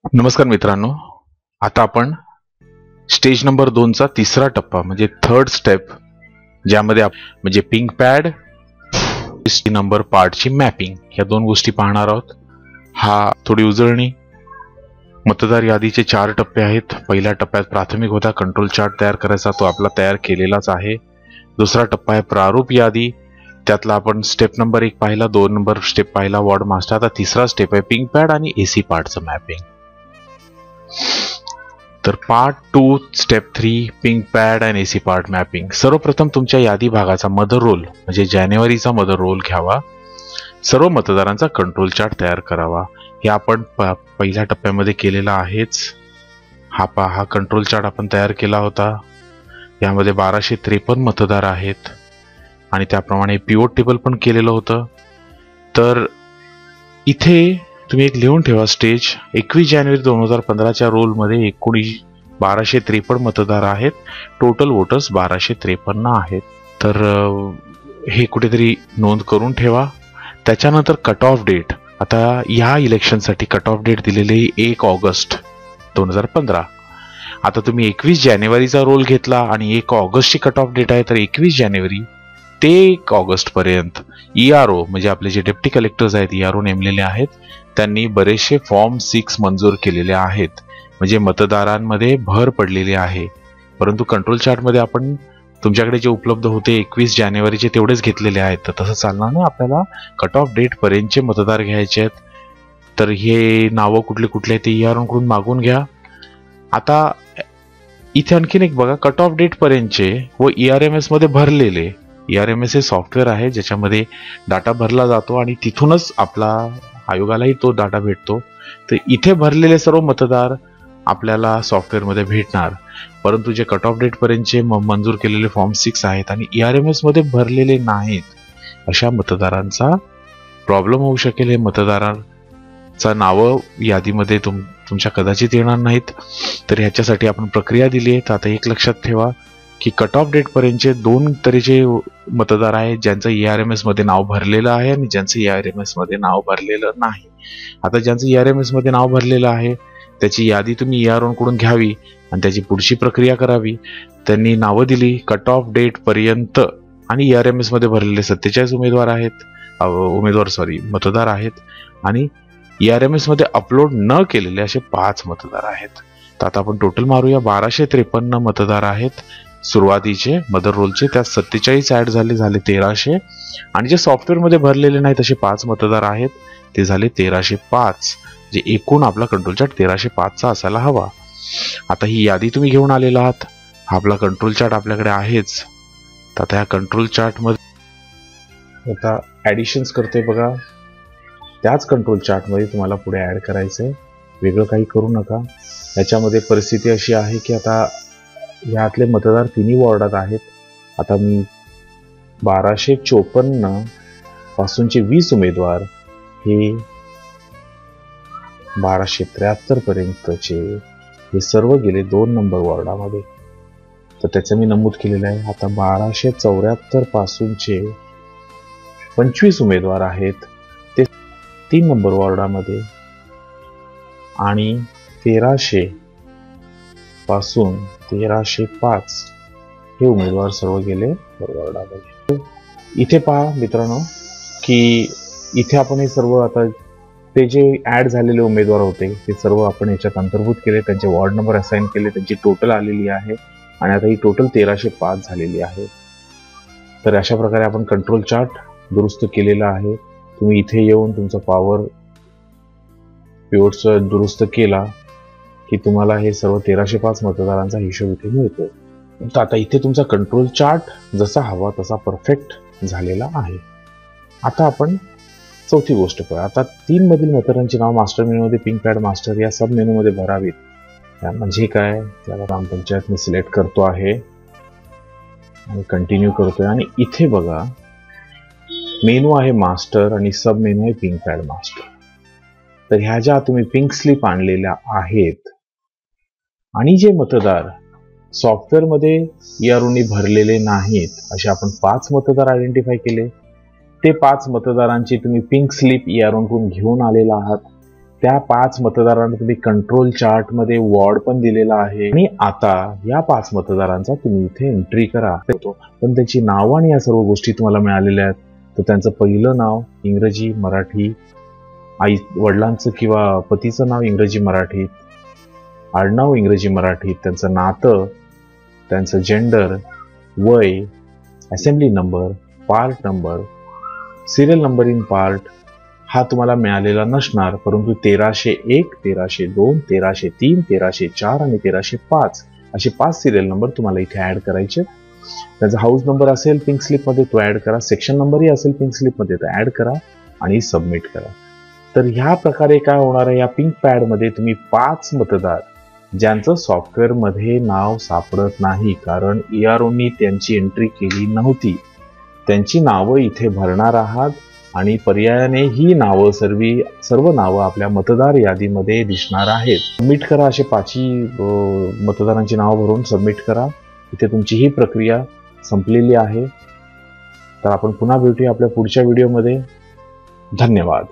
नमस्कार मित्रांनो, आता आपण स्टेज नंबर 2 चा तिसरा टप्पा म्हणजे थर्ड स्टेप, ज्यामध्ये म्हणजे पिंक पॅड नंबर पार्टची मॅपिंग या दोन गोष्टी पाहणार आहोत. हा थोडी उजळणी. मतदार यादीचे 4 टप्पे आहेत. पहिल्या टप्प्यात प्राथमिक होता कंट्रोल चार्ट तयार करायचा, तो आपला तयार केलेलाच आहे. दुसरा टप्पा आहे प्रारूप यादी, त्यातला आपण स्टेप नंबर 1 पाहिला, 2 नंबर स्टेप पाहिला वॉर्ड मास्टर. आता तिसरा स्टेप आहे पिंक पॅड आणि एसी पार्टचं मॅपिंग. तर पार्ट 2 स्टेप 3 पिंक पॅड आणि एसी पार्ट मॅपिंग. सर्वप्रथम तुमच्या यादी भागाचा मदर रोल म्हणजे जानेवारीचा मदर रोल घ्यावा. सर्व मतदारांचा कंट्रोल चार्ट तयार करावा. हे आपण पहिल्या टप्प्यामध्ये केलेला आहेच. हा कंट्रोल चार्ट आपण तयार केला होता. यामध्ये 1253 मतदार आहेत आणि त्याप्रमाणे पीओट टेबल पण केलेलं होतं. तर इथे तुम्ही एक लिहून ठेवा स्टेज 21 जानेवारी 2015च्या रोलमध्ये 1253 मतदार आहेत. टोटल वोटर्स 1253 आहेत. तर हे कुठेतरी नोंद करून ठेवा. त्याच्यानंतर कट ऑफ डेट. आता या इलेक्शनसाठी कट ऑफ डेट दिलेली 1 ऑगस्ट 2015. आता तुम्ही 21 जानेवारीचा रोल घेतला आणि 1 ऑगस्टची कट ऑफ डेट आहे, तर 21 जानेवारी ते 1 ऑगस्ट पर्यंत ERO म्हणजे आपले जे डेप्टी कलेक्टर्स आहेत, ERO नेमलेले आहेत, त्यांनी बरेचसे फॉर्म 6 मंजूर केलेले आहेत. म्हणजे मतदारांमध्ये भर पडलेली आहे. परंतु कंट्रोल चार्टमध्ये आपण तुमच्याकडे जे उपलब्ध होते 21 जानेवारीचे तेवढेच घेतलेले आहेत. तर तसं चालणार नाही, आपल्याला कट ऑफ डेट पर्यंतचे मतदार घ्यायचे आहेत. तर हे नावं कुठले कुठले ते ERO कडून मागून घ्या. आता इथे आणखीन एक बघा, कट ऑफ डेट पर्यंतचे व ERMS मध्ये भरलेले. ERMS हे सॉफ्टवेअर आहे ज्याच्यामध्ये डाटा भरला जातो आणि तिथूनच आपला आयोगालाही तो डाटा भेटतो. तर इथे भरलेले सर्व मतदार आपल्याला सॉफ्टवेअरमध्ये भेटणार. परंतु जे कट ऑफ डेट पर्यंतचे मंजूर केलेले फॉर्म 6 आहेत आणि ERMS मध्ये भरलेले नाहीत, अशा मतदारांचा प्रॉब्लेम होऊ शकेल. हे मतदारांचा नावं यादीमध्ये तुमच्या कदाचित येणार नाहीत. तर ह्याच्यासाठी आपण प्रक्रिया दिली आहे. तर आता एक लक्षात ठेवा की कट ऑफ डेट पर्यंतचे 2 तऱ्हेचे मतदार आहेत, ज्यांचं ERMS मध्ये नाव भरलेलं आहे आणि ज्यांचं ERMS मध्ये नाव भरलेलं नाही. आता ज्यांचं ERMS मध्ये नाव भरलेलं आहे त्याची यादी तुम्ही ERO कडून घ्यावी आणि त्याची पुढची प्रक्रिया करावी. त्यांनी नावं दिली कट ऑफ डेट पर्यंत आणि ERMS मध्ये भरलेले 47 मतदार आहेत आणि ERMS मध्ये अपलोड न केलेले असे 5 मतदार आहेत. तर आता आपण टोटल मारूया. 1253 मतदार आहेत सुरुवातीचे मदर रोलचे. त्यात 47 ऍड झाले 1300 आणि जे सॉफ्टवेअर मध्ये भरलेले नाहीत असे 5 मतदार आहेत, ते झाले 1305. जे एकूण आपला कंट्रोल चार्ट 1305चा असायला हवा. आता ही यादी तुम्ही घेऊन आलेला आहात. हा आपला कंट्रोल चार्ट आपल्याकडे आहेच. तर आता या कंट्रोल चार्ट मध्ये आता ऍडिशन्स करते बघा. त्याच कंट्रोल चार्ट मध्ये तुम्हाला पुढे ऍड करायचंय, वेगळं काही करू नका. याच्यामध्ये परिस्थिती अशी आहे की आता यातले मतदार 3 वॉर्डात आहेत. आता मी 1254 पासूनचे 20 उमेदवार हे 1273 पर्यंतचे हे सर्व गेले 2 नंबर वॉर्डामध्ये. तर त्याचं मी नमूद केलेलं आहे. आता 1274 पासूनचे 25 उमेदवार आहेत ते 3 नंबर वॉर्डामध्ये आणि 1300 पासून 1305 हे उमेदवार सर्व गेले वॉर्डामध्ये. इथे पहा मित्रांनो की इथे आपण हे सर्व आता ते जे ऍड झालेले उमेदवार होते ते सर्व आपण याच्यात अंतर्भूत केले, त्यांचे वॉर्ड नंबर असाइन केले, त्यांची टोटल आलेली आहे आणि आता ही टोटल 1305 झालेली आहे. तर अशा प्रकारे आपण कंट्रोल चार्ट दुरुस्त केलेला आहे. तुम्ही इथे येऊन तुमचा पॉवर पीओटचा दुरुस्त केला की तुम्हाला हे सर्व 1305 मतदारांचा हिशोब इथे मिळतो. तर आता इथे तुमचा कंट्रोल चार्ट जसा हवा तसा परफेक्ट झालेला आहे. आता आपण चौथी गोष्ट पाहूया. आता 3 मधील मतदारांची नाव मास्टर मेनूमध्ये पिंक पॅड मास्टर या सब मेनू मध्ये भरावीत. म्हणजे काय, त्याला ग्रामपंचायत मी सिलेक्ट करतो आहे आणि कंटिन्यू करतोय आणि इथे बघा मेनू आहे मास्टर आणि सब मेनू आहे पिंक पॅड मास्टर. तर ह्या ज्या तुम्ही पिंक स्लिप आणलेल्या आहेत आणि जे मतदार सॉफ्टवेअर मध्ये ERO भरलेले नाहीत असे आपण 5 मतदार आयडेंटिफाय केले. ते 5 मतदारांची तुम्ही पिंक स्लिप ERO कडून घेऊन आलेला आहात. त्या 5 मतदारांना तुम्ही कंट्रोल चार्ट मध्ये वॉर्ड पण दिलेला आहे आणि आता या 5 मतदारांचा तुम्ही इथे एंट्री करा. पण त्यांची नावं आणि या सर्व गोष्टी तुम्हाला मिळालेल्या आहेत. तर त्यांचं पहिलं नाव इंग्रजी मराठी, आई वडिलांचं किंवा पतीचं नाव इंग्रजी मराठीत, आडनाव इंग्रजी मराठीत, त्यांचं नातं, त्यांचं जेंडर, वय, assembly number, part number, serial number in part हा तुम्हाला मिळालेला नसणार, परंतु 1301, 1302, 1303, 1304 आणि 1305 असे 5 सिरियल नंबर तुम्हाला इथे ऍड करायचे. त्याचा हाऊस नंबर असेल पिंक स्लिपमध्ये तो ऍड करा, सेक्शन नंबरही असेल पिंक स्लिपमध्ये तो ऍड करा आणि सबमिट करा. तर ह्या प्रकारे काय होणार आहे, या पिंक पॅडमध्ये तुम्ही 5 मतदार ज्यांचं सॉफ्टवेअरमध्ये नाव सापडत नाही कारण EROनी त्यांची एंट्री केली नव्हती, त्यांची नावं इथे भरणार आहात आणि पर्यायाने ही नावं सर्व नावं आपल्या मतदार यादीमध्ये दिसणार आहेत. सबमिट करा, असे 5 मतदारांची नावं भरून सबमिट करा. इथे तुमची ही प्रक्रिया संपलेली आहे. तर आपण पुन्हा भेटूया आपल्या पुढच्या व्हिडिओमध्ये. धन्यवाद.